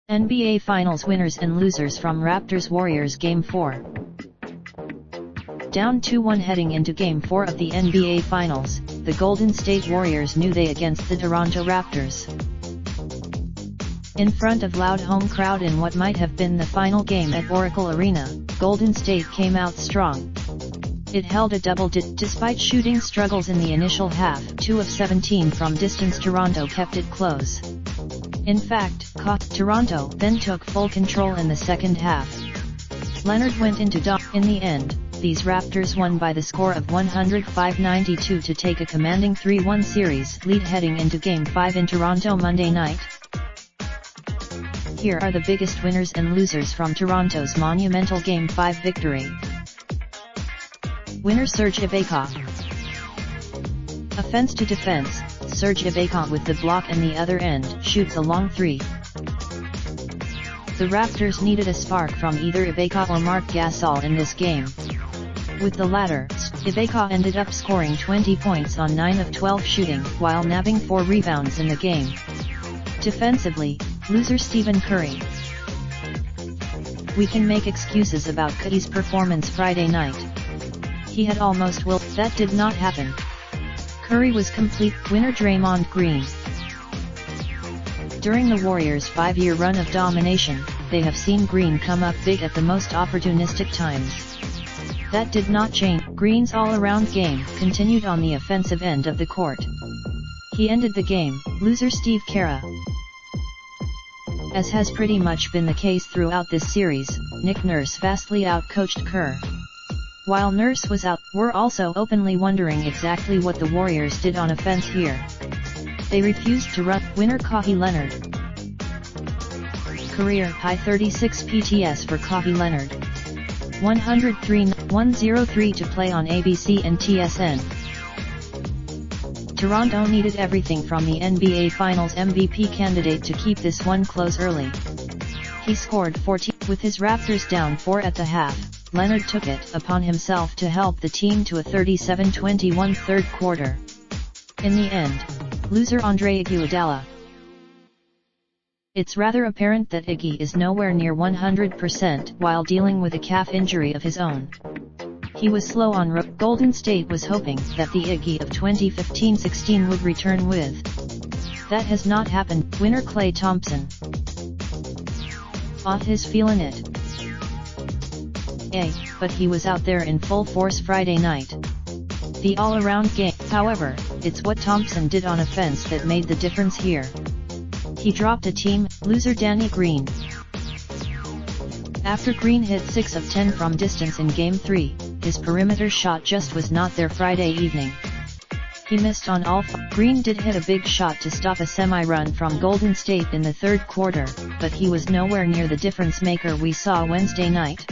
NBA Finals winners and losers from Raptors Warriors Game 4. Down 2-1 heading into Game 4 of the NBA Finals, the Golden State Warriors knew they against the Toronto Raptors. In front of loud home crowd in what might have been the final game at Oracle Arena, Golden State came out strong. It held a double despite shooting struggles in the initial half. 2 of 17 from distance. Toronto kept it close. In fact, Toronto then took full control in the second half. Leonard went into in the end, these Raptors won by the score of 105-92 to take a commanding 3-1 series lead heading into Game 5 in Toronto Monday night. Here are the biggest winners and losers from Toronto's monumental Game 5 victory. Winner Serge Ibaka. Offense to defense, Serge Ibaka with the block and the other end shoots a long 3. The Raptors needed a spark from either Ibaka or Marc Gasol in this game. With the latter, Ibaka ended up scoring 20 points on 9 of 12 shooting while nabbing 4 rebounds in the game. Defensively, loser Stephen Curry. We can make excuses about Curry's performance Friday night. He had almost will, that did not happen. Curry was complete. Winner Draymond Green. During the Warriors' 5-year run of domination, they have seen Green come up big at the most opportunistic times. That did not change. Green's all-around game continued on the offensive end of the court. He ended the game. Loser Steve Kerr. As has pretty much been the case throughout this series, Nick Nurse vastly outcoached Kerr. While Nurse was out, we're also openly wondering exactly what the Warriors did on offense here. They refused to run. Winner Kawhi Leonard. Career-high 36 PTS for Kawhi Leonard. 103 to play on ABC and TSN. Toronto needed everything from the NBA Finals MVP candidate to keep this one close early. He scored 14. With his Raptors down 4 at the half, Leonard took it upon himself to help the team to a 37-21 third quarter. In the end, loser Andre Iguodala. It's rather apparent that Iggy is nowhere near 100% while dealing with a calf injury of his own. He was slow on Golden State was hoping that the Iggy of 2015-16 would return with. That has not happened. Winner Klay Thompson. He's feeling it. But he was out there in full force Friday night. The all-around game. However, it's what Thompson did on offense that made the difference here. He dropped a team. Loser Danny Green. After Green hit 6 of 10 from distance in Game 3, his perimeter shot just was not there Friday evening. He missed on all. Green did hit a big shot to stop a semi-run from Golden State in the third quarter, but he was nowhere near the difference maker we saw Wednesday night.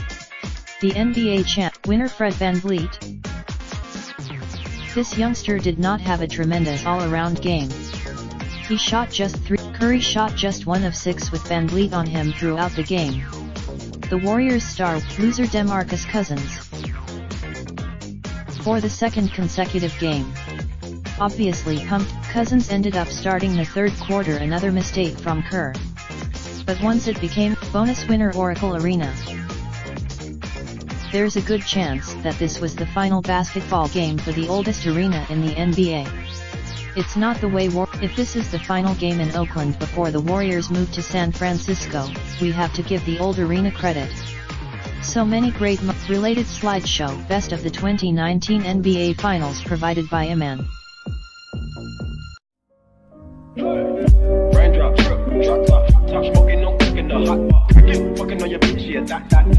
The NBA champ. Winner Fred VanVleet. This youngster did not have a tremendous all-around game. He shot just 3. Curry shot just 1 of 6 with VanVleet on him throughout the game. The Warriors star, loser DeMarcus Cousins. For the second consecutive game. Obviously pumped, Cousins ended up starting the third quarter. Another mistake from Kerr. But once it became bonus. Winner Oracle Arena. There's a good chance that this was the final basketball game for the oldest arena in the NBA. It's not the way if this is the final game in Oakland before the Warriors move to San Francisco, we have to give the old arena credit. So many great related slideshow. Best of the 2019 NBA Finals provided by Iman. Raindrop, drop top, top smoking, no cooking the hot. Fucking on your bitch, yeah, that.